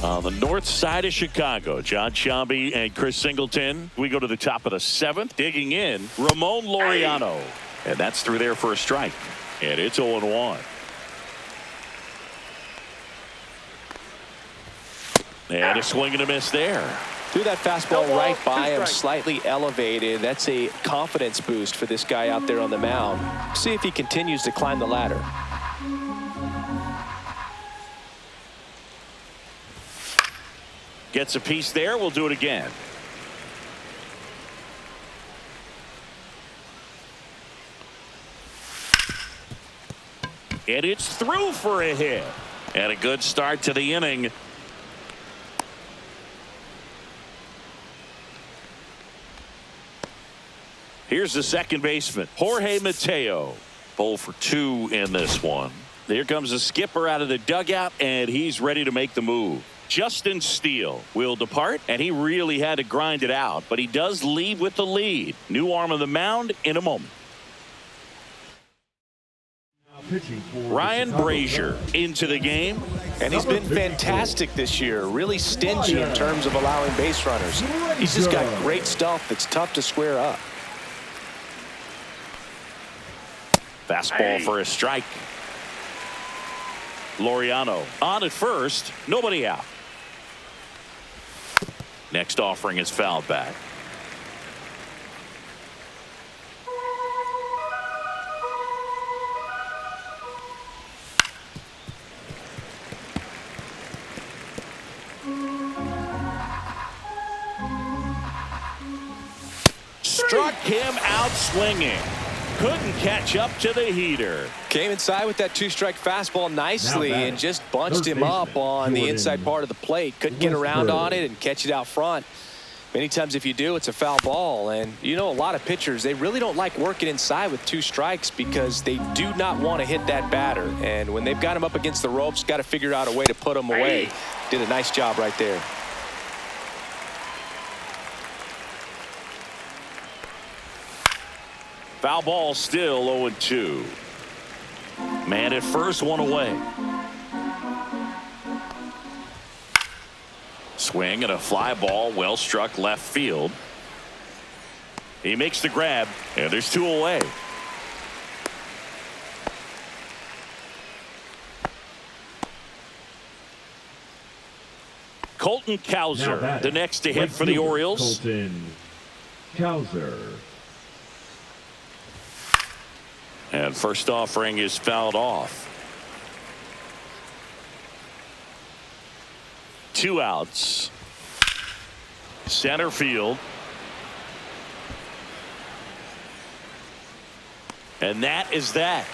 The north side of Chicago, John Sciambi and Chris Singleton. We go to the top of the 7th. Digging in, Ramon Laureano. And that's through there for a strike. And it's 0-1. And a swing and a miss there. Threw that fastball right by him, slightly elevated. That's a confidence boost for this guy out there on the mound. See if he continues to climb the ladder. Gets a piece there. We'll do it again. And it's through for a hit. And a good start to the inning. Here's the second baseman, Jorge Mateo. 0 for 2 in this one. Here comes the skipper out of the dugout, and he's ready to make the move. Justin Steele will depart, and he really had to grind it out, but he does leave with the lead. New arm of the mound in a moment. Ryan Brazier into the game. And he's been fantastic this year. Really stingy in terms of allowing base runners. He's just got great stuff that's tough to square up. Fastball for a strike. Laureano on at first. Nobody out. Next offering is fouled back. Struck him out swinging. Couldn't catch up to the heater. Came inside with that 2-strike fastball nicely and just bunched him up on the inside part of the plate. Couldn't get around on it and catch it out front. Many times if you do, it's a foul ball. And you know, a lot of pitchers, they really don't like working inside with 2 strikes because they do not want to hit that batter. And when they've got him up against the ropes, got to figure out a way to put him away. Did a nice job right there. Foul ball, still 0-2. Man at first, 1 away. Swing and a fly ball, well struck left field. He makes the grab, and there's 2 away. Colton Cowser, the next to hit for the Orioles. Colton Cowser. And first offering is fouled off. 2 outs. Center field. And that is that.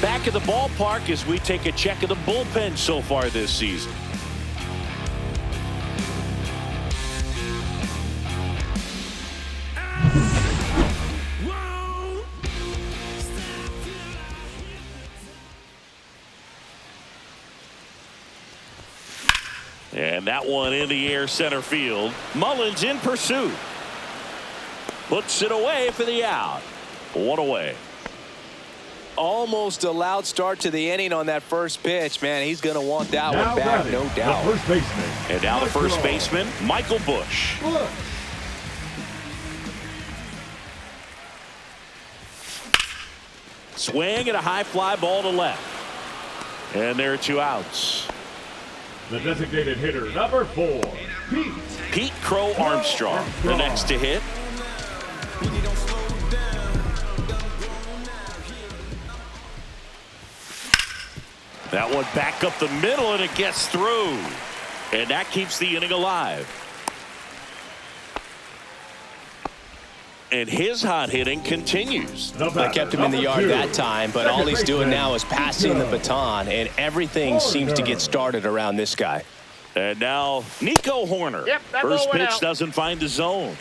Back at the ballpark as we take a check of the bullpen so far this season. And that one in the air center field. Mullins in pursuit. Puts it away for the out. 1 away. Almost a loud start to the inning on that first pitch. Man, he's going to want that one back, no doubt. First baseman. And now the first baseman, Michael Busch. Swing and a high fly ball to left. And there are 2 outs. The designated hitter, number 4, Pete Crow Armstrong, the next to hit. That one back up the middle, and it gets through. And that keeps the inning alive. And his hot hitting continues. I kept him in the yard that time, but all he's doing now is passing the baton, and everything seems to get started around this guy. And now Nico Horner. First pitch doesn't find the zone.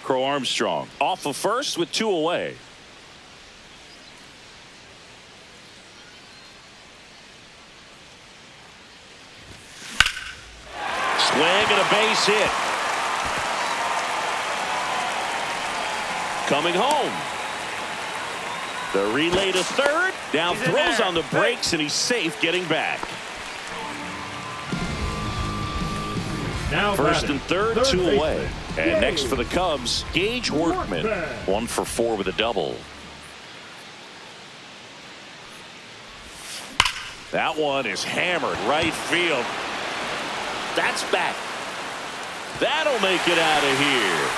Crow Armstrong off of first with 2 away. Swing and a base hit. Coming home. The relay to third. Now throws on the brakes, and he's safe getting back. Now First and third, two away. And next for the Cubs, Gage Workman. 1 for 4 with a double. That one is hammered right field. That's back. That'll make it out of here.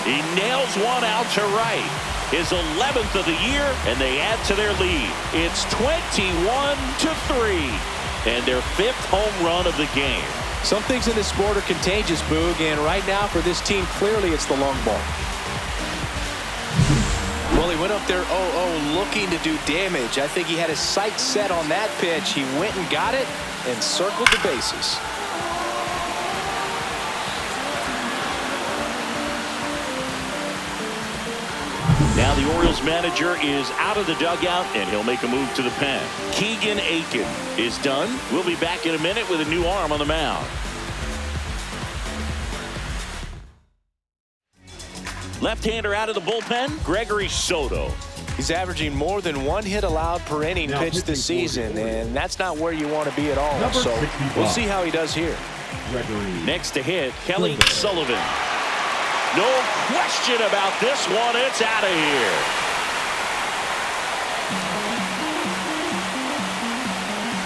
He nails one out to right. His 11th of the year, and they add to their lead. It's 21-3, and their 5th home run of the game. Some things in this sport are contagious, Boog, and right now for this team, clearly it's the long ball. Well, he went up there 0-0 looking to do damage. I think he had his sights set on that pitch. He went and got it and circled the bases. Now the Orioles manager is out of the dugout, and he'll make a move to the pen. Keegan Aiken is done. We'll be back in a minute with a new arm on the mound. Left-hander out of the bullpen, Gregory Soto. He's averaging more than 1 hit allowed per inning pitched this season, and that's not where you want to be at all. So we'll see how he does here. Next to hit, Kelly Sullivan. No question about this one. It's out of here.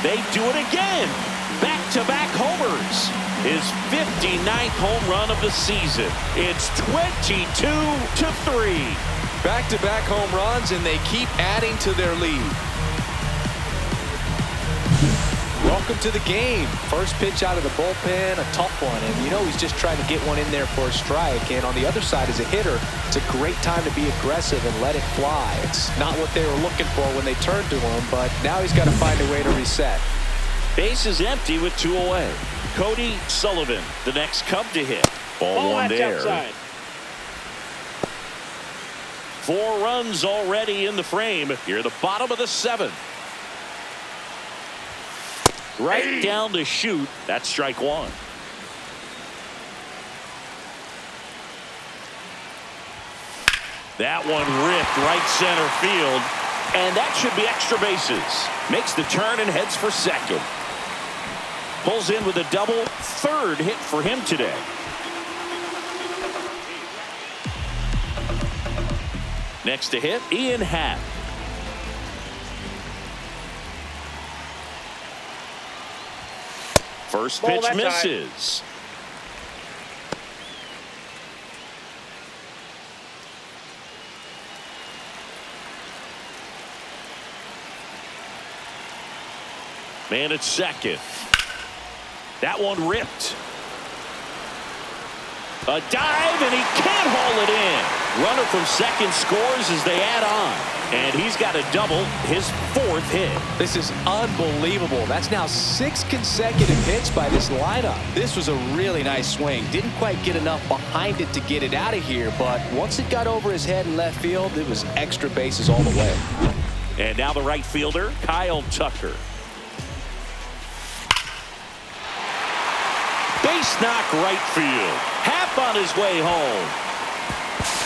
They do it again. Back-to-back homers. His 59th home run of the season. It's 22-3. Back-to-back home runs, and they keep adding to their lead. Welcome to the game. First pitch out of the bullpen, a tough one, and you know he's just trying to get one in there for a strike. And on the other side, as a hitter, it's a great time to be aggressive and let it fly. It's not what they were looking for when they turned to him, but now he's got to find a way to reset. Base is empty with 2 away. Cody Sullivan, the next Cub to hit. Ball one there. Outside. 4 runs already in the frame. Here at the bottom of the 7th. Right down to shoot. That's strike 1. That one ripped right center field. And that should be extra bases. Makes the turn and heads for second. Pulls in with a double. 3rd hit for him today. Next to hit, Ian Happ. First pitch misses. Man at second. That one ripped. A dive, and he can't haul it in. Runner from second scores as they add on. And he's got a double, his 4th hit. This is unbelievable. That's now 6 consecutive hits by this lineup. This was a really nice swing. Didn't quite get enough behind it to get it out of here, but once it got over his head in left field, it was extra bases all the way. And now the right fielder, Kyle Tucker. Base knock right field. Happ on his way home.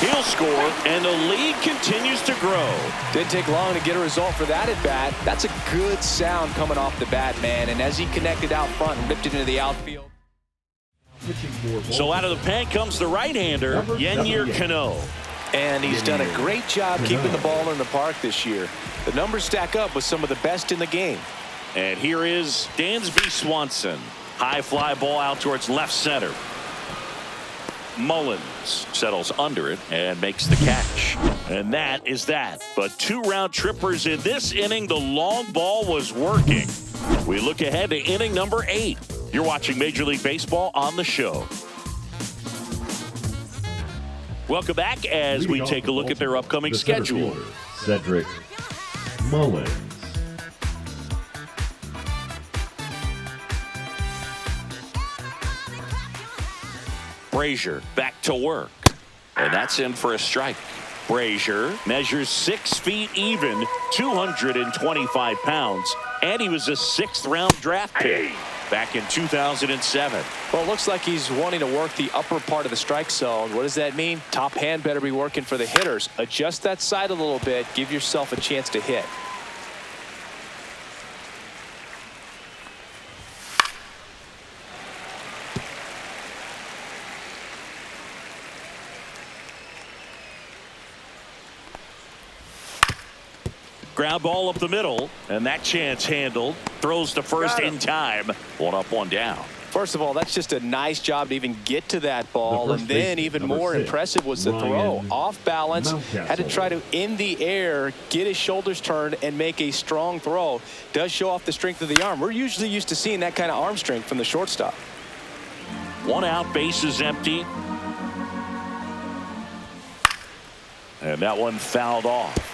He'll score, and the lead continues to grow. Didn't take long to get a result for that at bat. That's a good sound coming off the bat, man. And as he connected out front and ripped it into the outfield. So out of the pen comes the right-hander, Yennier Cano. And he's done a great job keeping the ball in the park this year. The numbers stack up with some of the best in the game. And here is Dansby Swanson. High fly ball out towards left center. Mullins settles under it and makes the catch. And that is that. But 2 round trippers in this inning. The long ball was working. We look ahead to inning number 8. You're watching Major League Baseball on the show. Welcome back as we take a look at their upcoming schedule. Cedric Mullins. Brazier back to work. And that's in for a strike. Brazier measures 6 feet even, 225 pounds, and he was a 6th round draft pick. back in 2007. Well, it looks like he's wanting to work the upper part of the strike zone. What does that mean? Top hand better be working for the hitters. Adjust that side a little bit. Give yourself a chance to hit. Ground ball up the middle, and that chance handled. Throws to first in time. 1 up, 1 down. First of all, that's just a nice job to even get to that ball. And then even more impressive was the throw. Off balance, had to try to, in the air, get his shoulders turned and make a strong throw. Does show off the strength of the arm. We're usually used to seeing that kind of arm strength from the shortstop. 1 out, bases empty. And that one fouled off.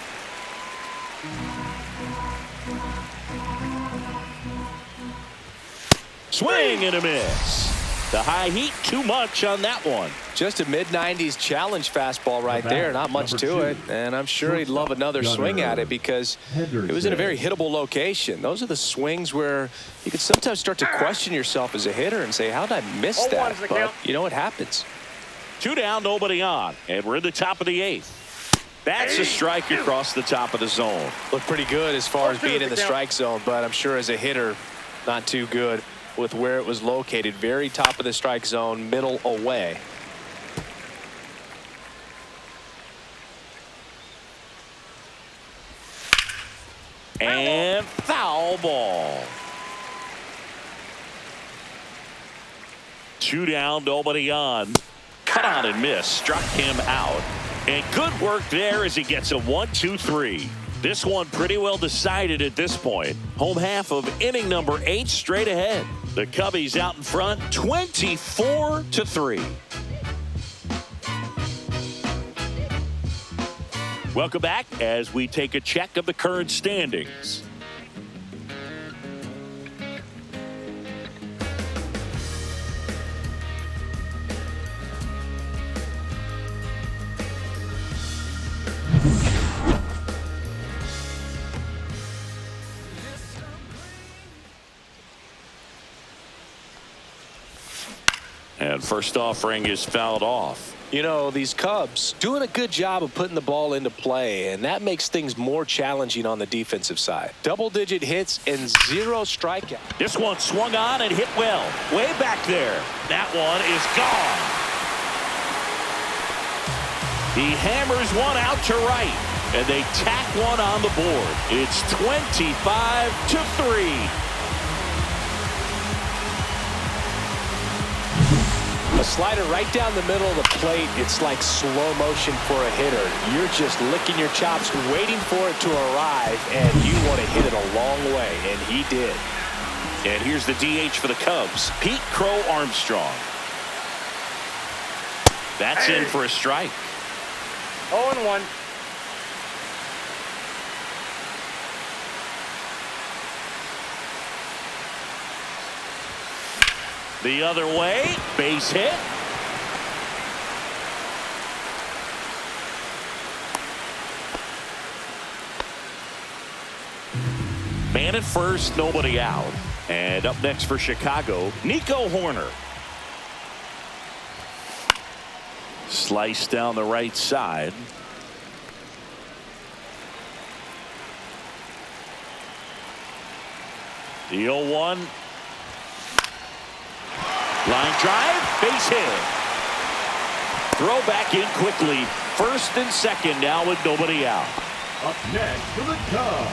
Swing and a miss. The high heat, too much on that one. Just a mid-90s challenge fastball right there. Not much to it. And I'm sure he'd love another swing at it because it was in a very hittable location. Those are the swings where you can sometimes start to question yourself as a hitter and say, how did I miss that? But, you know, it happens. 2 down, nobody on. And we're in the top of the 8th. That's a strike across the top of the zone. Looked pretty good as far as being in the strike zone, but I'm sure as a hitter, not too good with where it was located. Very top of the strike zone, middle away. And foul ball. 2 down, nobody on. Cut on and miss. Struck him out. And good work there as he gets a 1-2-3. This one pretty well decided at this point. Home half of inning number 8 straight ahead. The Cubbies out in front 24-3. Welcome back as we take a check of the current standings. And first offering is fouled off. You know, these Cubs doing a good job of putting the ball into play, and that makes things more challenging on the defensive side. Double-digit hits and 0 strikeouts. This one swung on and hit well. Way back there. That one is gone. He hammers one out to right, and they tack one on the board. It's 25-3. A slider right down the middle of the plate. It's like slow motion for a hitter. You're just licking your chops, waiting for it to arrive, and you want to hit it a long way, and he did. And here's the DH for the Cubs, Pete Crow Armstrong. That's in for a strike. 0-1. The other way, base hit. Man at first, nobody out. And up next for Chicago, Nico Horner. Slice down the right side. The 0-1. Line drive, base hit. Throw back in quickly. First and second now with nobody out. Up next for the Cubs,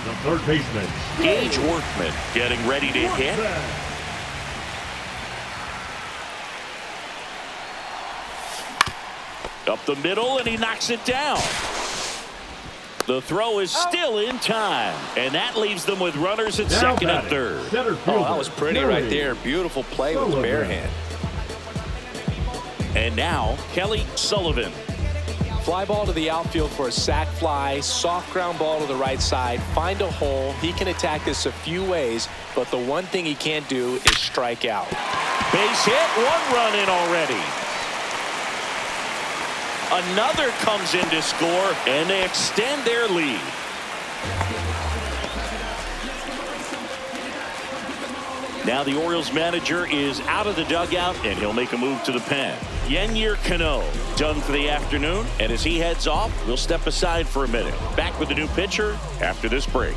the third baseman, Gage Workman getting ready to hit. Up the middle, and he knocks it down. The throw is still in time, and that leaves them with runners at second and third. Oh, that was pretty right there. Beautiful play with the bare hand. And now Kelly Sullivan. Fly ball to the outfield for a sac fly. Soft ground ball to the right side. Find a hole. He can attack this a few ways, but the one thing he can't do is strike out. Base hit, 1 run in already. Another comes in to score, and they extend their lead. Now the Orioles manager is out of the dugout, and he'll make a move to the pen. Yennier Cano done for the afternoon, and as he heads off, we'll step aside for a minute. Back with the new pitcher after this break.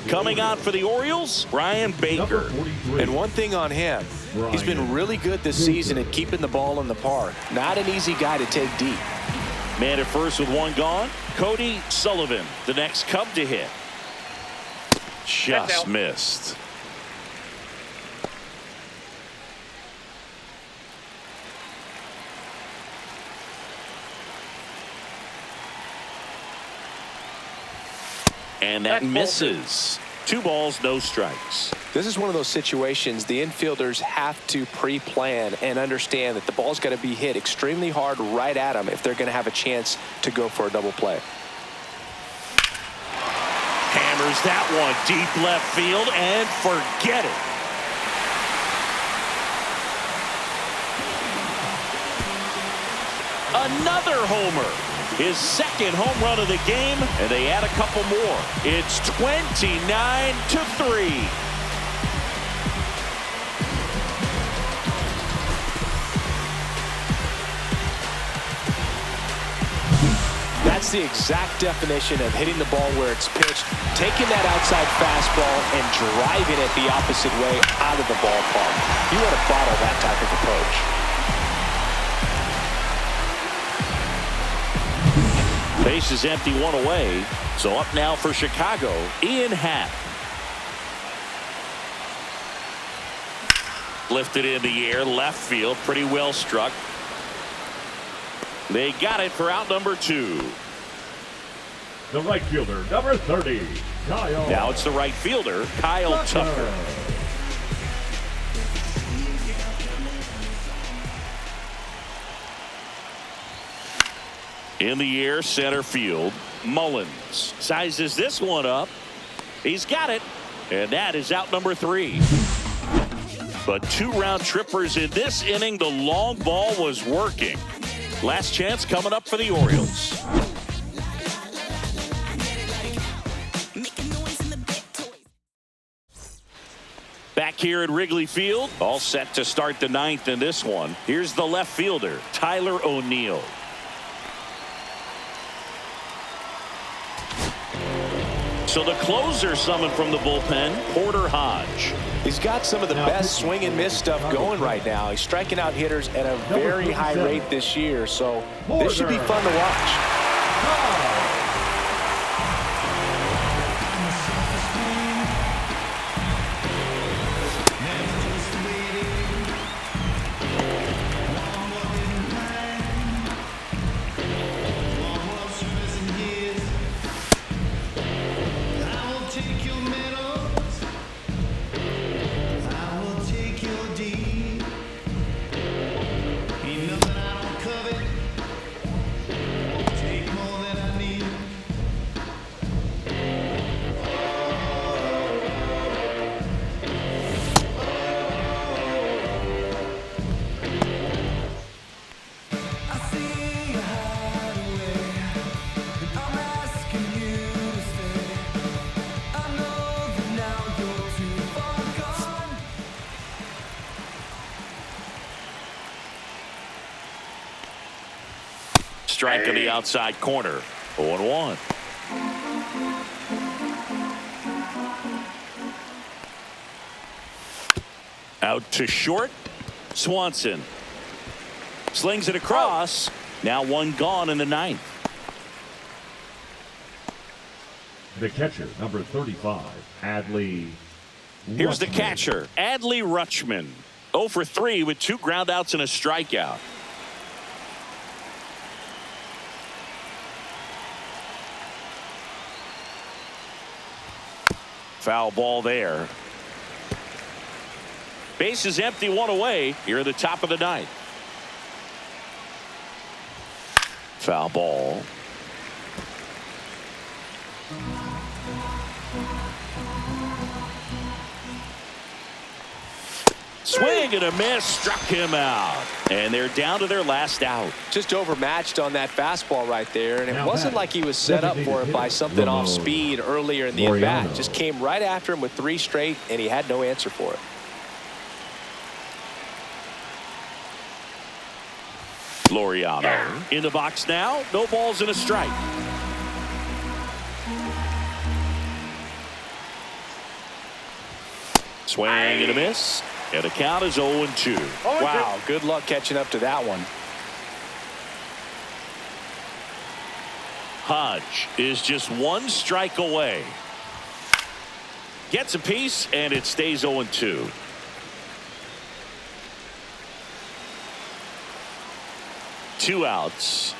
Coming on for the Orioles, Brian Baker. And one thing on him, he's been really good this season at keeping the ball in the park. Not an easy guy to take deep. Man at first with one gone. Cody Sullivan, the next Cub to hit. Just missed. And that misses. 2 balls, no strikes. This is one of those situations the infielders have to pre-plan and understand that the ball's got to be hit extremely hard right at them if they're going to have a chance to go for a double play. Hammers that one deep left field and forget it. Another homer. His second home run of the game, and they add a couple more. It's 29-3. That's the exact definition of hitting the ball where it's pitched, taking that outside fastball and driving it the opposite way out of the ballpark. You want to bottle that type of approach. Base is empty, 1 away. So up now for Chicago, Ian Happ. Lifted in the air, left field, pretty well struck. They got it for out number 2. The right fielder, number 30, Kyle. Now it's the right fielder, Kyle Tucker. In the air, center field, Mullins sizes this one up. He's got it, and that is out number 3. But 2 round trippers in this inning. The long ball was working. Last chance coming up for the Orioles. Back here at Wrigley Field, all set to start the 9th in this one. Here's the left fielder, Tyler O'Neill. So the closer summoned from the bullpen, Porter Hodge. He's got some of the best swing and miss stuff going right now. He's striking out hitters at a very high rate this year, so this should be fun to watch. Strike in the outside corner. 0-1. Out to short. Swanson slings it across. Now 1 gone in the 9th. The catcher, number 35, Adley. Here's the catcher, Adley Rutschman. 0 for 3 with 2 groundouts and a strikeout. Foul ball there. Base is empty, 1 away. Here at the top of the 9th. Foul ball. Swing and a miss, struck him out. And they're down to their last out. Just overmatched on that fastball right there, and it wasn't like he was set up for it by something off speed earlier in the at-bat. Just came right after him with 3 straight, and he had no answer for it. Laureano in the box now. No balls and a strike. Swing and a miss. And the count is 0-2. Wow, good luck catching up to that one. Hodge is just 1 strike away. Gets a piece, and it stays 0-2. Two outs.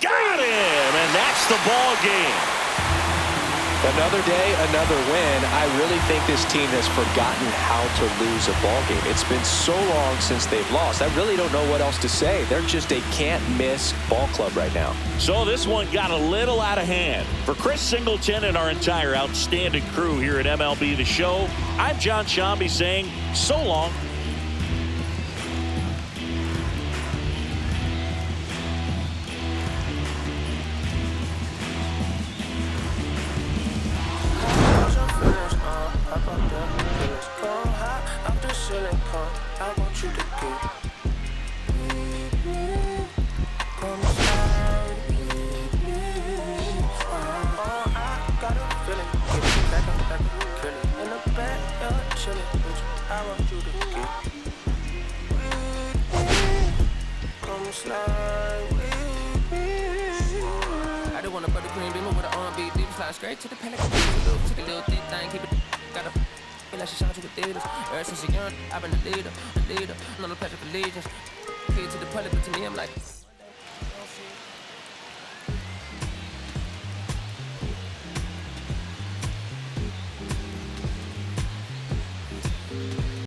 Got him, and that's the ball game. Another day, another win. I really think this team has forgotten how to lose a ball game. It's been so long since they've lost. I really don't know what else to say. They're just a can't-miss ball club right now. So this one got a little out of hand. For Chris Singleton and our entire outstanding crew here at MLB The Show, I'm John Shambi saying so long. I want you to get I don't want a buttercream beamer with an R&B beat. Fly straight to the pelican. Take a little thick thing, keep it. Got a feel like she shot you with theaters. Ever since a young, I've been the leader. On the pledge of allegiance. Kid to the public, but to me, I'm like.